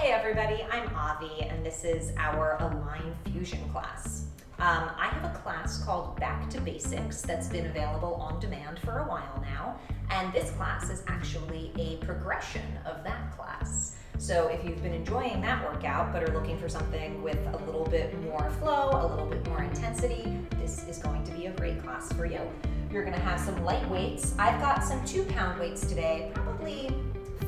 Hey everybody, I'm Avi and this is our Align Fusion class. I have a class called Back to Basics that's been available on demand for a while now, and this class is actually a progression of that class. So if you've been enjoying that workout but are looking for something with a little bit more flow, a little bit more intensity, this is going to be a great class for you. You're going to have some light weights. I've got some 2-pound weights today, probably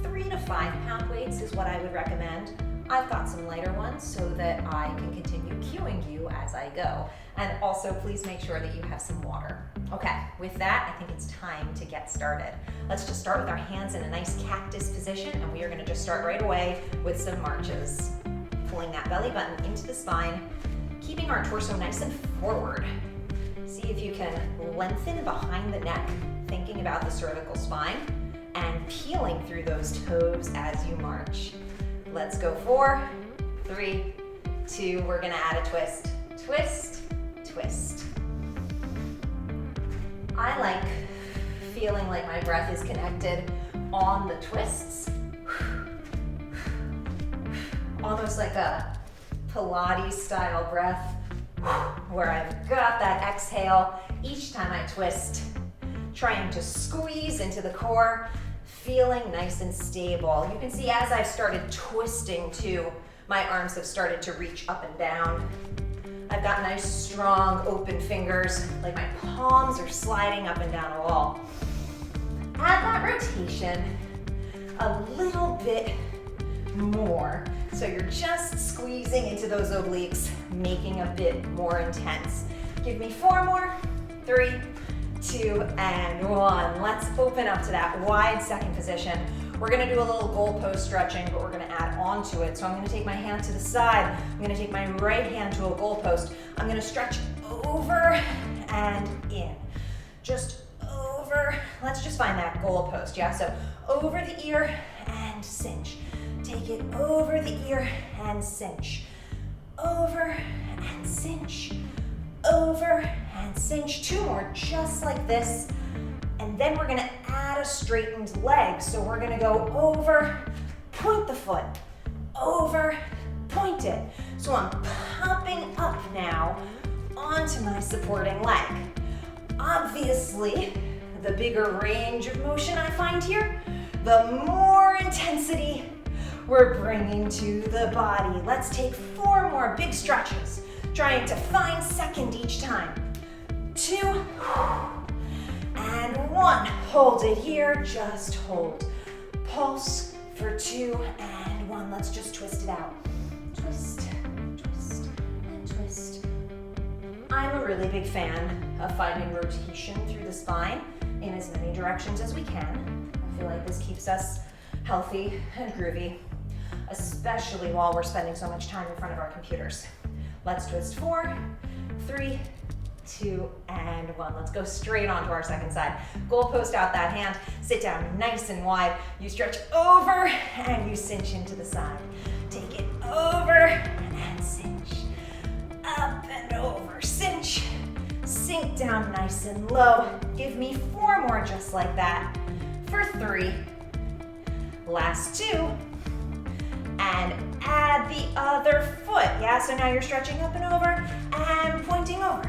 3 to 5 pound weights is what I would recommend. I've got some lighter ones so that I can continue cueing you as I go. And also please make sure that you have some water. Okay, with that, I think it's time to get started. Let's just start with our hands in a nice cactus position, and we are gonna just start right away with some marches. Pulling that belly button into the spine, keeping our torso nice and forward. See if you can lengthen behind the neck, thinking about the cervical spine, and peeling through those toes as you march. Let's go 4, 3, 2, we're gonna add a twist. Twist, twist. I like feeling like my breath is connected on the twists. Almost like a Pilates style breath where I've got that exhale each time I twist, trying to squeeze into the core, feeling nice and stable. You can see as I've started twisting too, my arms have started to reach up and down. I've got nice, strong, open fingers, like my palms are sliding up and down a wall. Add that rotation a little bit more. So you're just squeezing into those obliques, making a bit more intense. Give me 4 more, 3, 2, and 1. Let's open up to that wide second position. We're gonna do a little goalpost stretching, but we're gonna add on to it. So I'm gonna take my hand to the side. I'm gonna take my right hand to a goalpost. I'm gonna stretch over and in. Just over. Let's just find that goalpost, yeah? So over the ear and cinch. Take it over the ear and cinch. Over and cinch. Over and cinch. 2 more just like this, and then we're gonna add a straightened leg. So we're gonna go over, point the foot, over, point it. So I'm popping up now onto my supporting leg. Obviously, the bigger range of motion I find here, the more intensity we're bringing to the body. Let's take 4 more big stretches, trying to find second each time. 2, and 1. Hold it here, just hold. Pulse for 2 and 1. Let's just twist it out. Twist, twist, and twist. I'm a really big fan of finding rotation through the spine in as many directions as we can. I feel like this keeps us healthy and groovy, especially while we're spending so much time in front of our computers. Let's twist 4, 3, 2, and 1. Let's go straight onto our second side. Goalpost out that hand, sit down nice and wide. You stretch over and you cinch into the side. Take it over and cinch. Up and over, cinch. Sink down nice and low. Give me 4 more just like that for 3. Last 2. And add the other foot. Yeah, so now you're stretching up and over and pointing over.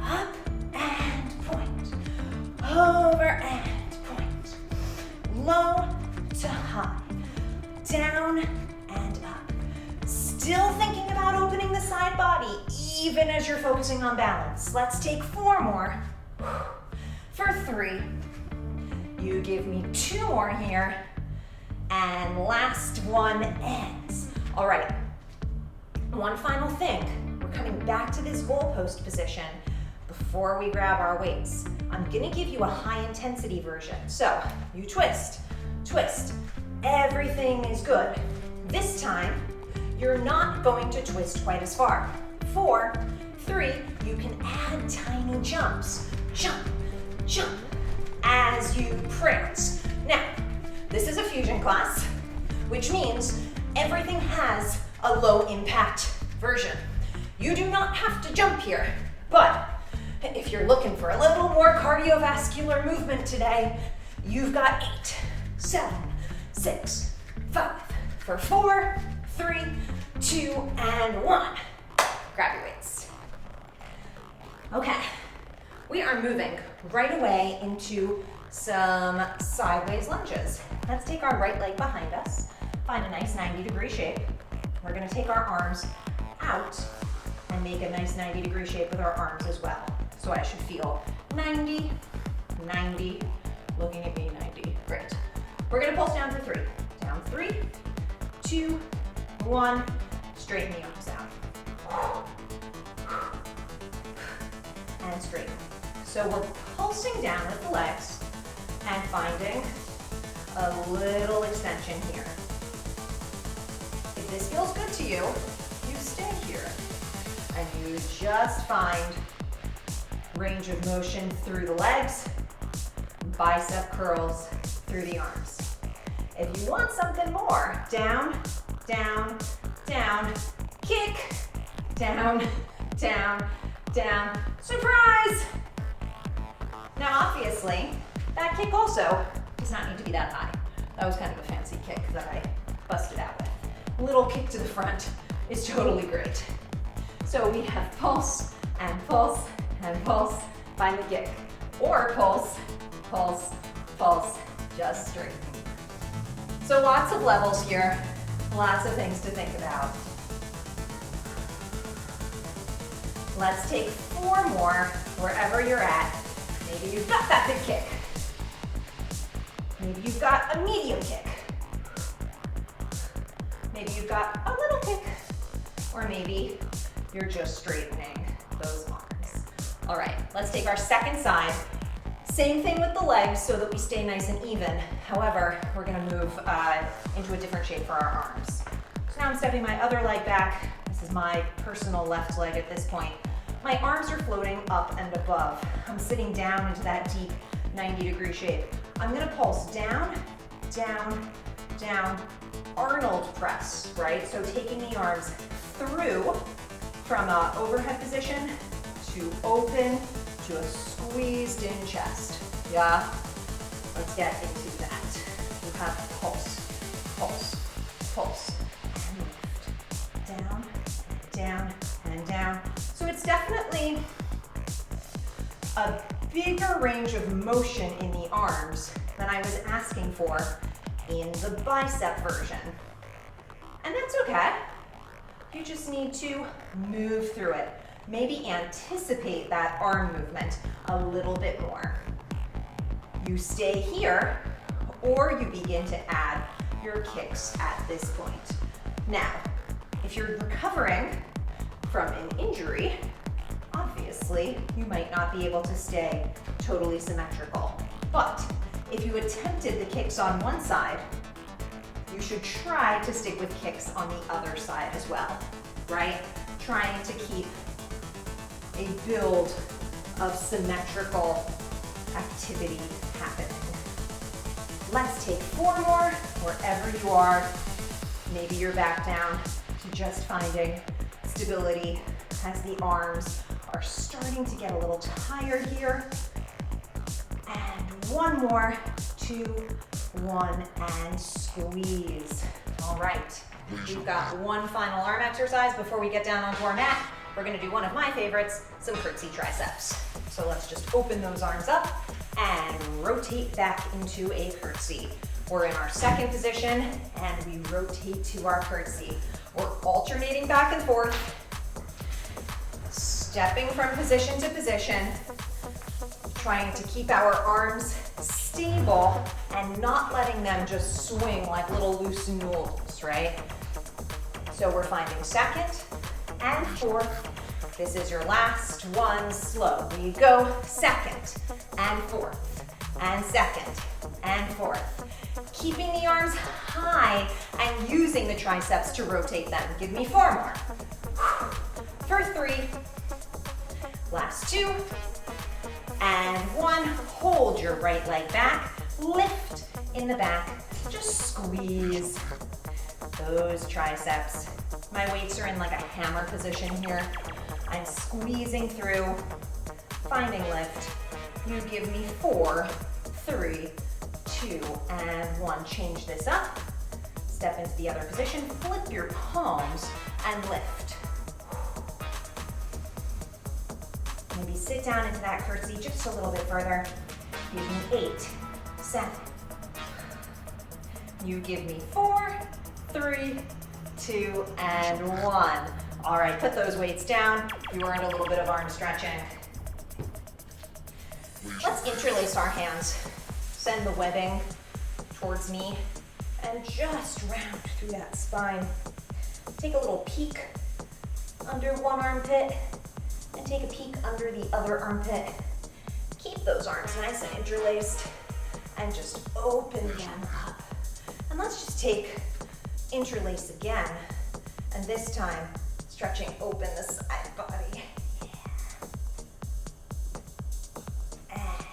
Up and point. Over and point. Low to high. Down and up. Still thinking about opening the side body, even as you're focusing on balance. Let's take 4 more for 3. You give me 2 more here. And last one ends. All right, one final thing. We're coming back to this goalpost position before we grab our weights. I'm gonna give you a high intensity version. So you twist, twist, everything is good. This time, you're not going to twist quite as far. 4, 3, you can add tiny jumps. Jump, jump, as you prance. Now, this is a fusion class, which means everything has a low impact version. You do not have to jump here, but if you're looking for a little more cardiovascular movement today, you've got 8, 7, 6, 5 for 4, 3, 2, and 1. Grab your weights. Okay, we are moving right away into some sideways lunges. Let's take our right leg behind us, find a nice 90-degree shape. We're gonna take our arms out and make a nice 90-degree shape with our arms as well. So I should feel 90, 90, looking at me 90, great. We're gonna pulse down for 3. Down 3, 2, 1, straighten the arms out. And straighten. So we're pulsing down with the legs and finding a little extension here. If this feels good to you, you stay here. And you just find range of motion through the legs, bicep curls through the arms. If you want something more, down, down, down, kick, down, down, down, surprise! Now obviously, that kick also does not need to be that high. That was kind of a fancy kick that I busted out with. A little kick to the front is totally great. So we have pulse and pulse and pulse, find the kick. Or pulse, pulse, pulse, just straight. So lots of levels here, lots of things to think about. Let's take 4 more wherever you're at. Maybe you've got that big kick. Maybe you've got a medium kick. Maybe you've got a little kick. Or maybe you're just straightening those arms. All right, let's take our second side. Same thing with the legs so that we stay nice and even. However, we're gonna move into a different shape for our arms. So now I'm stepping my other leg back. This is my personal left leg at this point. My arms are floating up and above. I'm sitting down into that deep 90-degree shape. I'm gonna pulse down, down, down, Arnold press, right? So taking the arms through from an overhead position to open to a squeezed in chest. Yeah? Let's get into that. You have pulse, pulse, pulse, and lift. Down, down, and down. So it's definitely a bigger range of motion in the arms than I was asking for in the bicep version. And that's okay. You just need to move through it. Maybe anticipate that arm movement a little bit more. You stay here, or you begin to add your kicks at this point. Now, if you're recovering from an injury, obviously, you might not be able to stay totally symmetrical. But if you attempted the kicks on one side, you should try to stick with kicks on the other side as well, right? Trying to keep a build of symmetrical activity happening. Let's take 4 more wherever you are. Maybe you're back down to just finding stability as the arms are starting to get a little tired here. And 1 more, 2, 1, and squeeze. All right, we've got 1 final arm exercise before we get down onto our mat. We're gonna do one of my favorites, some curtsy triceps. So let's just open those arms up and rotate back into a curtsy. We're in our second position and we rotate to our curtsy. We're alternating back and forth, stepping from position to position, trying to keep our arms stable and not letting them just swing like little loose noodles, right? So we're finding second and fourth. This is your last one, slow. We go second and fourth and second and fourth. Keeping the arms high and using the triceps to rotate them. Give me 4 more. For 3, last 2, and 1. Hold your right leg back, lift in the back, just squeeze those triceps. My weights are in like a hammer position here. I'm squeezing through, finding lift. You give me 4, 3, 2, and 1. Change this up. Step into the other position, flip your palms, and lift. Maybe sit down into that curtsy just a little bit further. Give me 8, 7. You give me 4, 3, 2, and 1. All right, put those weights down. You earned a little bit of arm stretching. Let's interlace our hands. Send the webbing towards me and just round through that spine. Take a little peek under one armpit and take a peek under the other armpit. Keep those arms nice and interlaced and just open them up. And let's just interlace again. And this time, stretching open the side body. And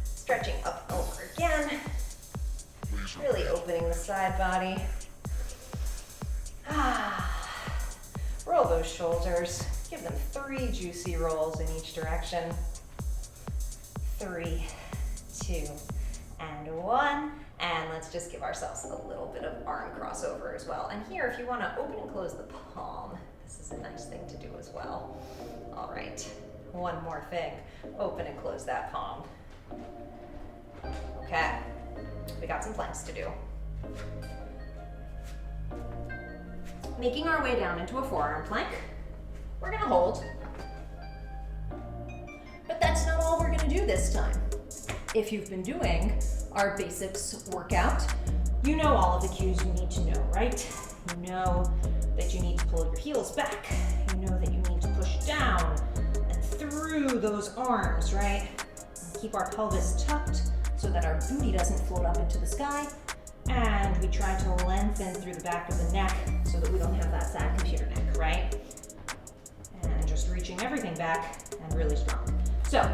stretching up and over again. Really opening the side body. Roll those shoulders. Give them 3 juicy rolls in each direction. 3, 2, and 1. And let's just give ourselves a little bit of arm crossover as well. And here, if you want to open and close the palm, this is a nice thing to do as well. All right, one more thing. Open and close that palm. Okay, we got some planks to do. Making our way down into a forearm plank. We're gonna hold. But that's not all we're gonna do this time. If you've been doing our basics workout, you know all of the cues you need to know, right? You know that you need to pull your heels back. You know that you need to push down and through those arms, right? And keep our pelvis tucked so that our booty doesn't float up into the sky. And we try to lengthen through the back of the neck so that we don't have that sad computer neck, right? And just reaching everything back and really strong. So,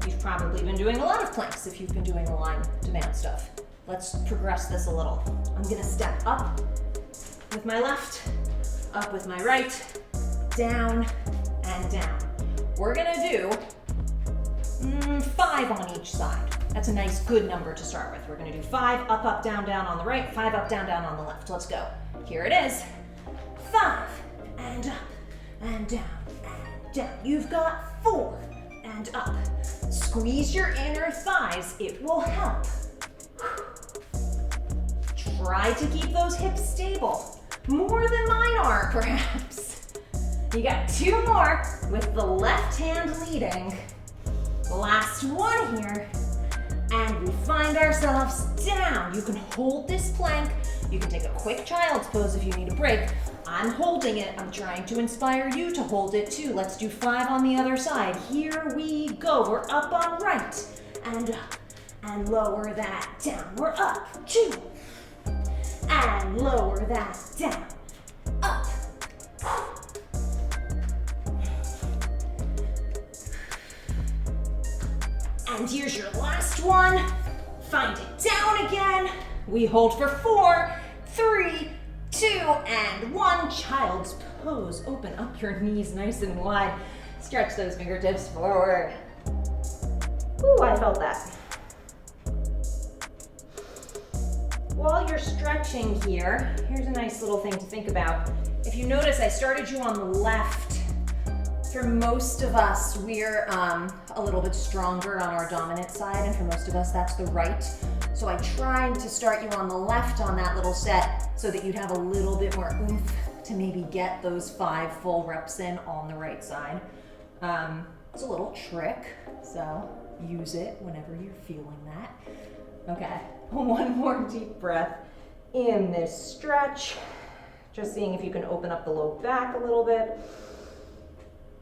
you've probably been doing a lot of planks if you've been doing the line demand stuff. Let's progress this a little. I'm gonna step up with my left, up with my right, down and down. We're gonna do 5 on each side. That's a nice good number to start with. We're gonna do 5 up, up, down, down on the right, 5 up, down, down on the left. Let's go. Here it is. 5 and up and down and down. You've got 4 and up. Squeeze your inner thighs. It will help. Try to keep those hips stable. More than mine are, perhaps. You got 2 more with the left hand leading. Last one here. And we find ourselves down. You can hold this plank. You can take a quick child's pose if you need a break. I'm holding it. I'm trying to inspire you to hold it too. Let's do 5 on the other side. Here we go. We're up on right and up and lower that down. We're up 2 and lower that down. Up. And here's your last one. Find it down again. We hold for 4, 3, 2, and 1. Child's pose. Open up your knees nice and wide. Stretch those fingertips forward. Ooh, I felt that. While you're stretching here, here's a nice little thing to think about. If you notice, I started you on the left. For most of us, we're a little bit stronger on our dominant side, and for most of us, that's the right. So I tried to start you on the left on that little set so that you'd have a little bit more oomph to maybe get those 5 full reps in on the right side. It's a little trick, so use it whenever you're feeling that. Okay, one more deep breath in this stretch. Just seeing if you can open up the low back a little bit.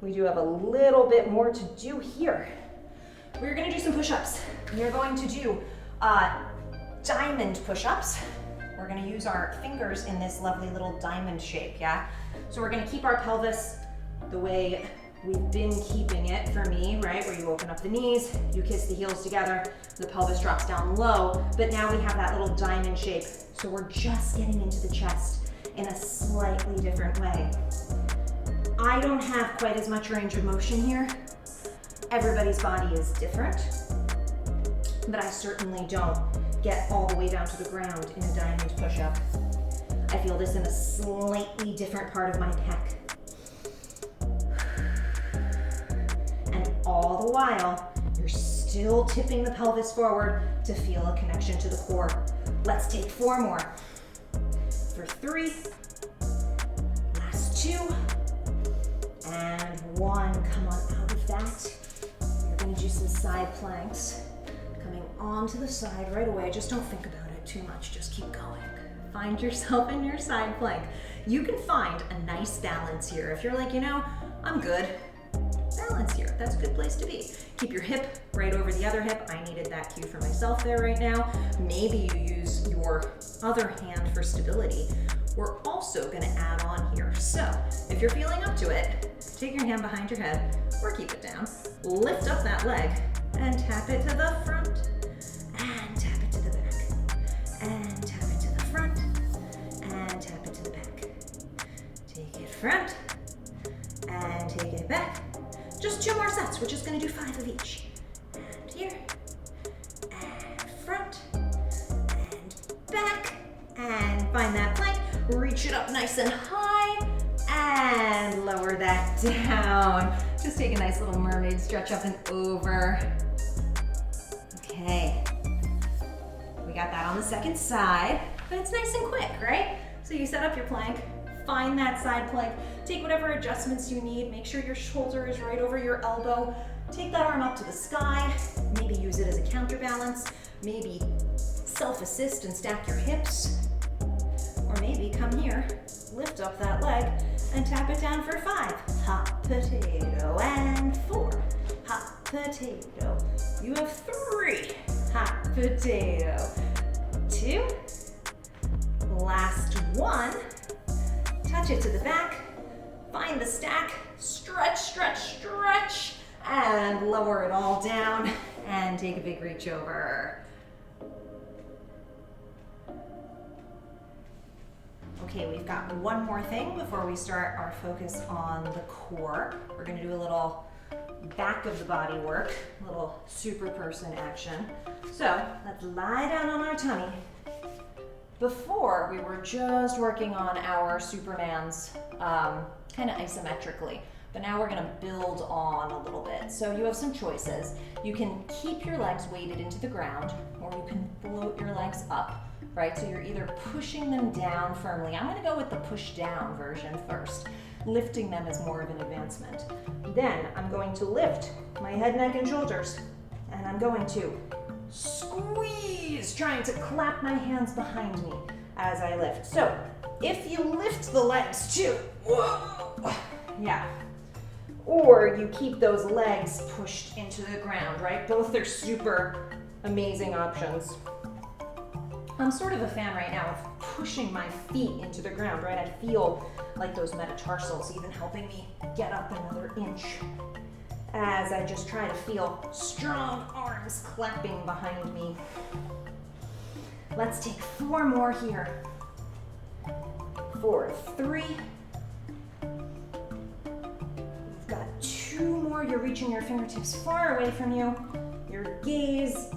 We do have a little bit more to do here. We're gonna do some push-ups. You're going to do diamond push-ups. We're gonna use our fingers in this lovely little diamond shape, yeah? So we're gonna keep our pelvis the way we've been keeping it for me, right? Where you open up the knees, you kiss the heels together, the pelvis drops down low, but now we have that little diamond shape. So we're just getting into the chest in a slightly different way. I don't have quite as much range of motion here. Everybody's body is different, but I certainly don't get all the way down to the ground in a diamond push-up. I feel this in a slightly different part of my pec. And all the while, you're still tipping the pelvis forward to feel a connection to the core. Let's take 4 more. For 3, last 2, and 1. Come on out of that. You're gonna do some side planks. Coming onto the side right away. Just don't think about it too much, just keep going. Find yourself in your side plank. You can find a nice balance here. If you're like, you know, I'm good, balance here. That's a good place to be. Keep your hip right over the other hip. I needed that cue for myself there right now. Maybe you use your other hand for stability. We're also gonna add on here. So if you're feeling up to it, take your hand behind your head or keep it down. Lift up that leg and tap it to the front and tap it to the back and tap it to the front and tap it to the back. Take it front and take it back. Just 2 more sets. We're just gonna do 5 of each. And here, and front, and back, and find that plank. Reach it up nice and high, and lower that down. Just take a nice little mermaid stretch up and over. Okay, we got that on the second side, but it's nice and quick, right? So you set up your plank, find that side plank, take whatever adjustments you need, make sure your shoulder is right over your elbow, take that arm up to the sky, maybe use it as a counterbalance, maybe self-assist and stack your hips, or maybe come here, lift up that leg, and tap it down for 5. Hot potato, and 4. Hot potato. You have 3. Hot potato. 2. Last 1. Touch it to the back. Find the stack. Stretch, stretch, stretch. And lower it all down. And take a big reach over. Okay, we've got one more thing before we start our focus on the core. We're gonna do a little back of the body work, a little super person action. So let's lie down on our tummy. Before, we were just working on our Supermans kind of isometrically, but now we're gonna build on a little bit. So you have some choices. You can keep your legs weighted into the ground, or you can float your legs up. Right, so you're either pushing them down firmly. I'm gonna go with the push down version first. Lifting them is more of an advancement. Then I'm going to lift my head, neck, and shoulders. And I'm going to squeeze, trying to clap my hands behind me as I lift. So if you lift the legs too, whoa, yeah. Or you keep those legs pushed into the ground, right? Both are super amazing options. I'm sort of a fan right now of pushing my feet into the ground, right? I feel like those metatarsals even helping me get up another inch as I just try to feel strong arms clapping behind me. Let's take 4 more here. 4, 3. We've got 2 more. You're reaching your fingertips far away from you. Your gaze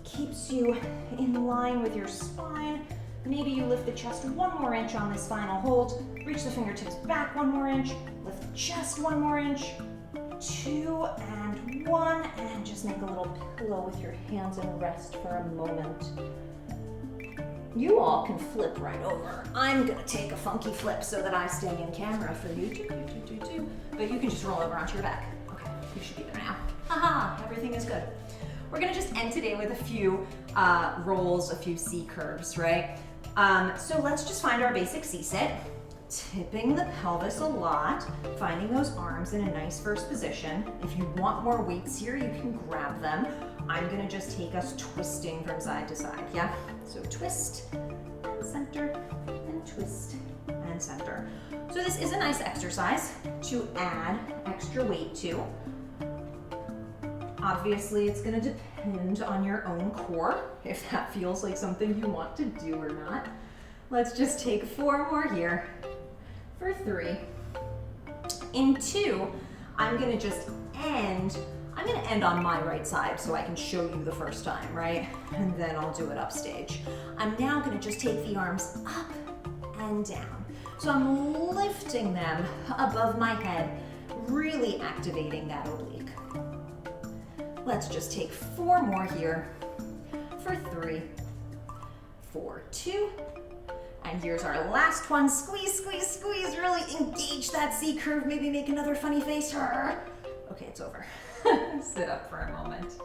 keeps you in line with your spine. Maybe you lift the chest 1 more inch on this final hold. Reach the fingertips back 1 more inch. Lift the chest 1 more inch. 2 and 1. And just make a little pillow with your hands and rest for a moment. You all can flip right over. I'm gonna take a funky flip so that I stay in camera for you. But you can just roll over onto your back. Okay, you should be there now. Haha, everything is good. We're gonna just end today with a few rolls, a few C curves, right? So let's just find our basic C sit. Tipping the pelvis a lot, finding those arms in a nice first position. If you want more weights here, you can grab them. I'm gonna just take us twisting from side to side, yeah? So twist and center and twist and center. So this is a nice exercise to add extra weight to. Obviously, it's gonna depend on your own core, if that feels like something you want to do or not. Let's just take 4 more here. For 3. In 2, I'm gonna just end on my right side so I can show you the first time, right? And then I'll do it upstage. I'm now gonna just take the arms up and down. So I'm lifting them above my head, really activating that oblique. Let's just take 4 more here for 3, for 2, and here's our last one. Squeeze, squeeze, squeeze. Really engage that C curve. Maybe make another funny face. Okay, it's over. Sit up for a moment.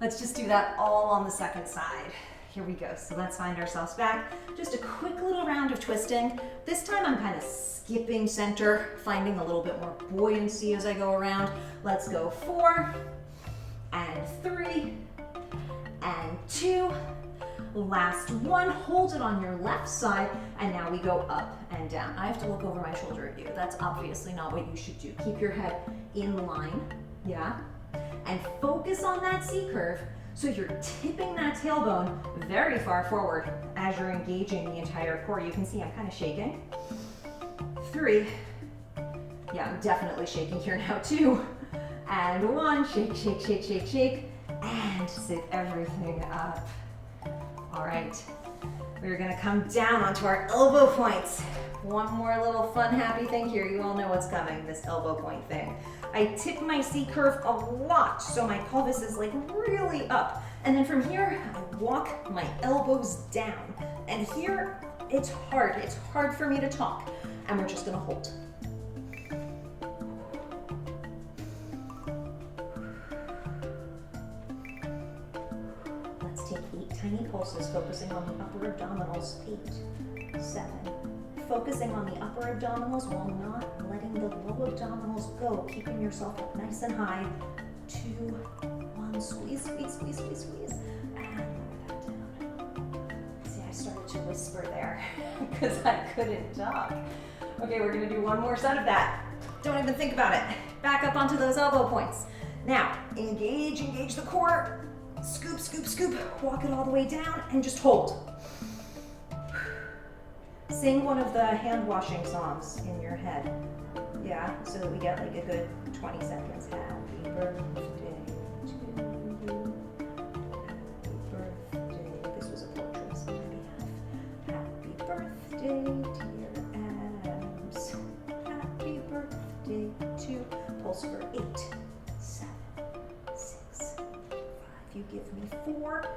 Let's just do that all on the second side. Here we go. So let's find ourselves back. Just a quick little round of twisting. This time I'm kind of skipping center, finding a little bit more buoyancy as I go around. Let's go 4 and 3 and 2. Last one, hold it on your left side, and now we go up and down. I have to look over my shoulder at you. That's obviously not what you should do. Keep your head in line, yeah? And focus on that C curve, so you're tipping that tailbone very far forward as you're engaging the entire core. You can see I'm kind of shaking. 3, yeah, I'm definitely shaking here now. 2, and 1, shake, shake, shake, shake, shake, and sit everything up. All right, we're gonna come down onto our elbow points. One more little fun, happy thing here. You all know what's coming, this elbow point thing. I tip my C curve a lot, so my pelvis is like really up. And then from here, I walk my elbows down. And here, it's hard for me to talk. And we're just gonna hold. Take 8 tiny pulses, focusing on the upper abdominals. 8, 7. Focusing on the upper abdominals while not letting the low abdominals go. Keeping yourself up nice and high. 2, 1. Squeeze, squeeze, squeeze, squeeze, squeeze. And lower that down. See, I started to whisper there because I couldn't talk. Okay, we're going to do one more set of that. Don't even think about it. Back up onto those elbow points. Now, engage the core. Scoop, scoop, scoop, walk it all the way down and just hold. Sing one of the hand washing songs in your head. Yeah, so that we get like a good 20 seconds. Happy birthday to you. Happy birthday. This was a poetry song on my behalf. Happy birthday, dear Adams. Happy birthday to pulse for 8, 7, 6. You give me 4,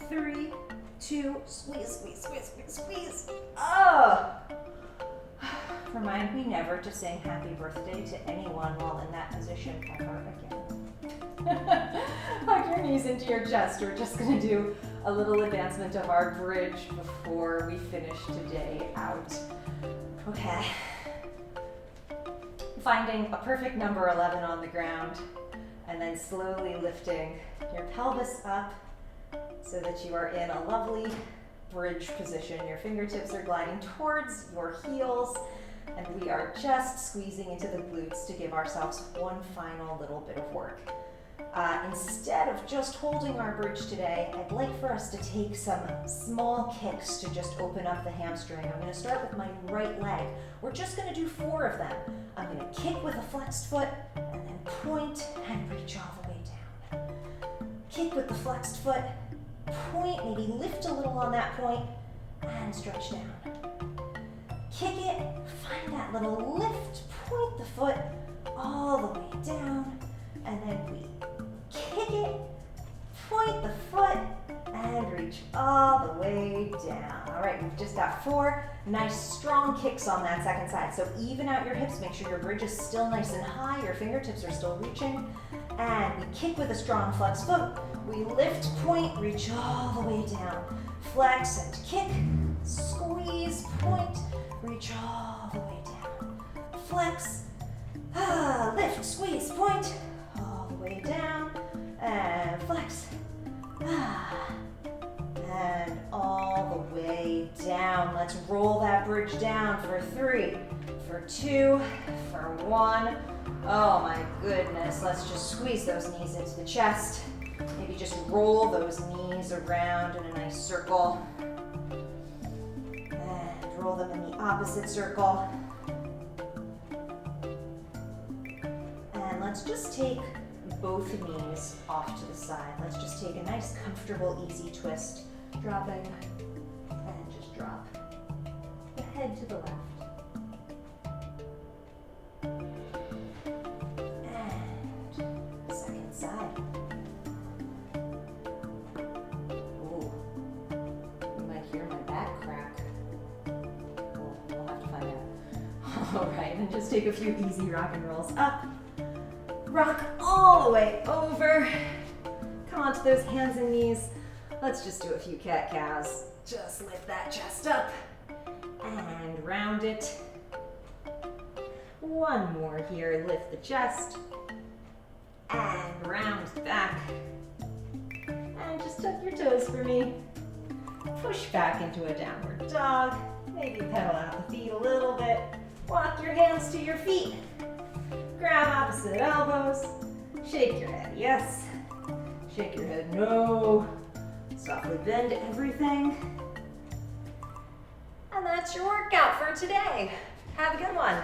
3, 2, squeeze, squeeze, squeeze, squeeze, squeeze. Oh! Remind me never to sing happy birthday to anyone while in that position ever again. Hug your knees into your chest. We're just going to do a little advancement of our bridge before we finish today out. Okay. Finding a perfect number 11 on the ground. And then slowly lifting your pelvis up so that you are in a lovely bridge position. Your fingertips are gliding towards your heels, and we are just squeezing into the glutes to give ourselves one final little bit of work. Instead of just holding our bridge today, I'd like for us to take some small kicks to just open up the hamstring. I'm going to start with my right leg. We're just going to do 4 of them. I'm going to kick with a flexed foot, and then point and reach all the way down. Kick with the flexed foot, point, maybe lift a little on that point, and stretch down. Kick it, find that little lift, point the foot all the way down, and then we kick it, point the foot, and reach all the way down. All right, we've just got 4 nice strong kicks on that second side. So even out your hips, make sure your bridge is still nice and high, your fingertips are still reaching, and we kick with a strong flex foot. We lift, point, reach all the way down. Flex and kick, squeeze, point, reach all the way down. Flex, lift, squeeze, point, all the way down, and flex, and all the way down. Let's roll that bridge down for 3, for 2, for 1. Oh my goodness, let's just squeeze those knees into the chest. Maybe just roll those knees around in a nice circle. And roll them in the opposite circle. And let's just take both knees off to the side. Let's just take a nice, comfortable, easy twist. Dropping, and just drop the head to the left. And second side. Ooh, you might hear my back crack. We'll have to find out. All right, and just take a few easy rock and rolls up. Rock all the way over. Come onto those hands and knees. Let's just do a few cat-cows. Just lift that chest up and round it. One more here, lift the chest and round back. And just tuck your toes for me. Push back into a downward dog. Maybe pedal out the feet a little bit. Walk your hands to your feet. Grab opposite elbows. Shake your head, yes. Shake your head, no. Softly bend everything. And that's your workout for today. Have a good one.